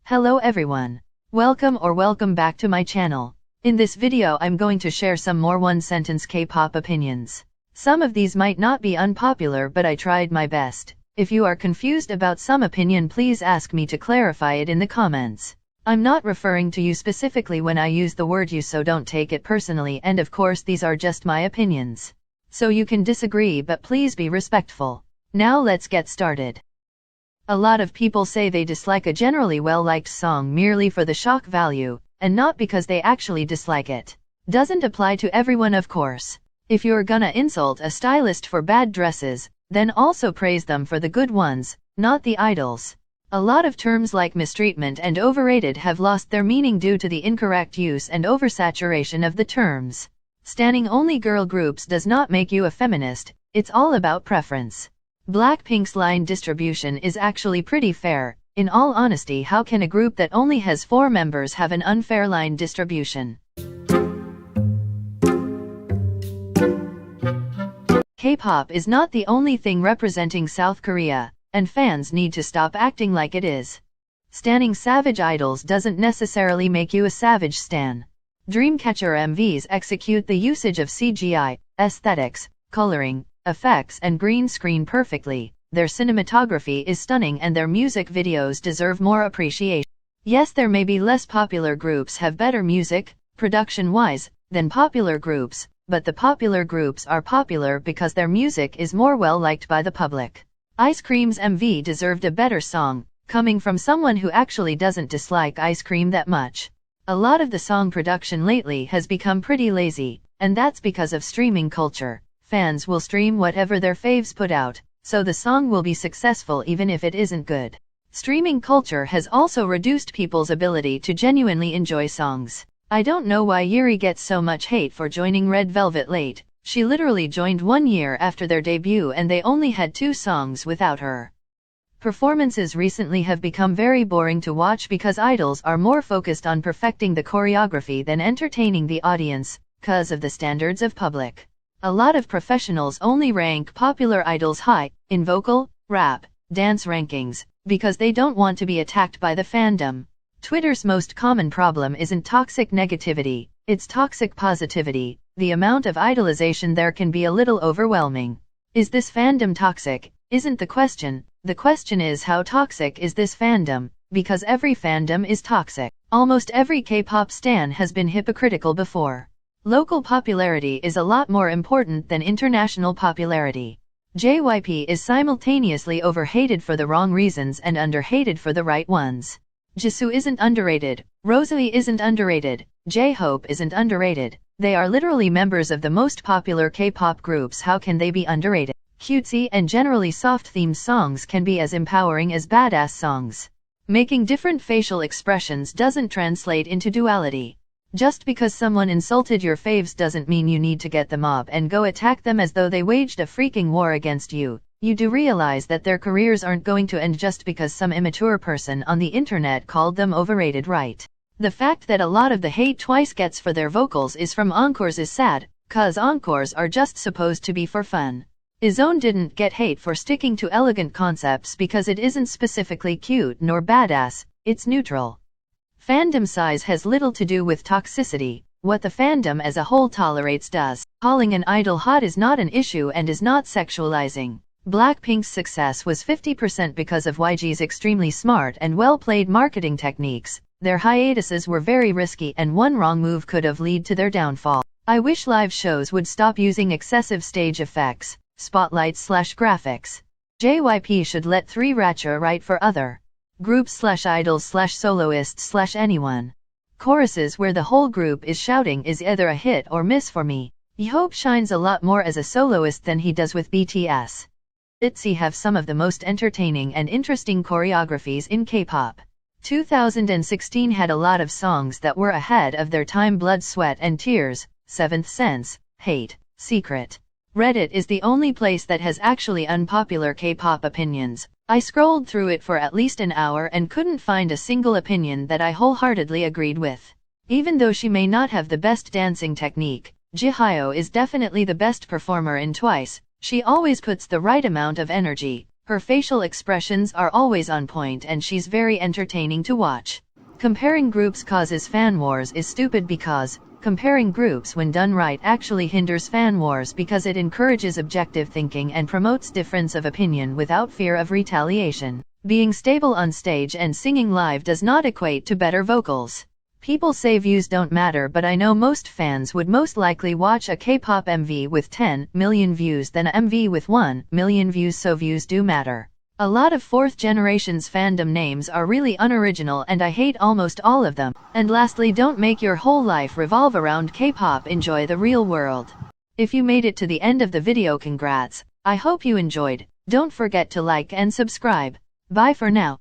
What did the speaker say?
Hello everyone. Welcome back to my channel. In this video I'm going to share some more one-sentence K-pop opinions. Some of these might not be unpopular, but I tried my best. If you are confused about some opinion, please ask me to clarify it in the comments. I'm not referring to you specifically when I use the word you, so don't take it personally, and of course these are just my opinions. So you can disagree, but please be respectful. Now let's get started. A lot of people say they dislike a generally well-liked song merely for the shock value, and not because they actually dislike it. Doesn't apply to everyone, of course. If you're gonna insult a stylist for bad dresses, then also praise them for the good ones, not the idols. A lot of terms like mistreatment and overrated have lost their meaning due to the incorrect use and oversaturation of the terms. Standing only girl groups does not make you a feminist, it's all about preference. Blackpink's line distribution is actually pretty fair. In all honesty, how can a group that only has 4 members have an unfair line distribution? K-pop is not the only thing representing South Korea, and fans need to stop acting like it is. Standing savage idols doesn't necessarily make you a savage stan. Dreamcatcher MVs execute the usage of CGI, aesthetics, coloring, effects and green screen perfectly. Their cinematography is stunning and their music videos deserve more appreciation. Yes, there may be less popular groups have better music, production-wise, than popular groups, but the popular groups are popular because their music is more well-liked by the public. Ice Cream's MV deserved a better song, coming from someone who actually doesn't dislike ice cream that much. A lot of the song production lately has become pretty lazy, and that's because of streaming culture. Fans will stream whatever their faves put out, so the song will be successful even if it isn't good. Streaming culture has also reduced people's ability to genuinely enjoy songs. I don't know why Yuri gets so much hate for joining Red Velvet late. She literally joined 1 year after their debut and they only had 2 songs without her. Performances recently have become very boring to watch because idols are more focused on perfecting the choreography than entertaining the audience, cause of the standards of public. A lot of professionals only rank popular idols high, in vocal, rap, dance rankings, because they don't want to be attacked by the fandom. Twitter's most common problem isn't toxic negativity, it's toxic positivity. The amount of idolization there can be a little overwhelming. Is this fandom toxic? Isn't the question. The question is, how toxic is this fandom? Because every fandom is toxic. Almost every K-pop stan has been hypocritical before. Local popularity is a lot more important than international popularity. JYP is simultaneously overhated for the wrong reasons and underhated for the right ones. Jisoo isn't underrated, Rosalie isn't underrated, J-Hope isn't underrated. They are literally members of the most popular K-pop groups. How can they be underrated? Cutesy and generally soft-themed songs can be as empowering as badass songs. Making different facial expressions doesn't translate into duality. Just because someone insulted your faves doesn't mean you need to get the mob and go attack them as though they waged a freaking war against you. You do realize that their careers aren't going to end just because some immature person on the internet called them overrated, right? The fact that a lot of the hate Twice gets for their vocals is from encores is sad, cause encores are just supposed to be for fun. IZ*ONE didn't get hate for sticking to elegant concepts because it isn't specifically cute nor badass, it's neutral. Fandom size has little to do with toxicity. What the fandom as a whole tolerates does. Calling an idol hot is not an issue and is not sexualizing. Blackpink's success was 50% because of YG's extremely smart and well-played marketing techniques. Their hiatuses were very risky and one wrong move could have led to their downfall. I wish live shows would stop using excessive stage effects, spotlights/graphics. JYP should let 3 Ratcha write for other groups/idols/soloists/anyone. Choruses where the whole group is shouting is either a hit or miss for me. J-Hope shines a lot more as a soloist than he does with BTS. ITZY have some of the most entertaining and interesting choreographies in K-pop. 2016 had a lot of songs that were ahead of their time. Blood, Sweat and Tears, Seventh Sense, Hate, Secret. Reddit is the only place that has actually unpopular K-pop opinions. I scrolled through it for at least an hour and couldn't find a single opinion that I wholeheartedly agreed with. Even though she may not have the best dancing technique, Jihyo is definitely the best performer in Twice. She always puts the right amount of energy, Her facial expressions are always on point and she's very entertaining to watch. Comparing groups causes fan wars is stupid because comparing groups when done right actually hinders fan wars because it encourages objective thinking and promotes difference of opinion without fear of retaliation. Being stable on stage and singing live does not equate to better vocals. People say views don't matter, but I know most fans would most likely watch a K-pop MV with 10 million views than a MV with 1 million views, so views do matter. A lot of fourth generation's fandom names are really unoriginal and I hate almost all of them. And lastly, don't make your whole life revolve around K-pop, enjoy the real world. If you made it to the end of the video, congrats. I hope you enjoyed. Don't forget to like and subscribe. Bye for now.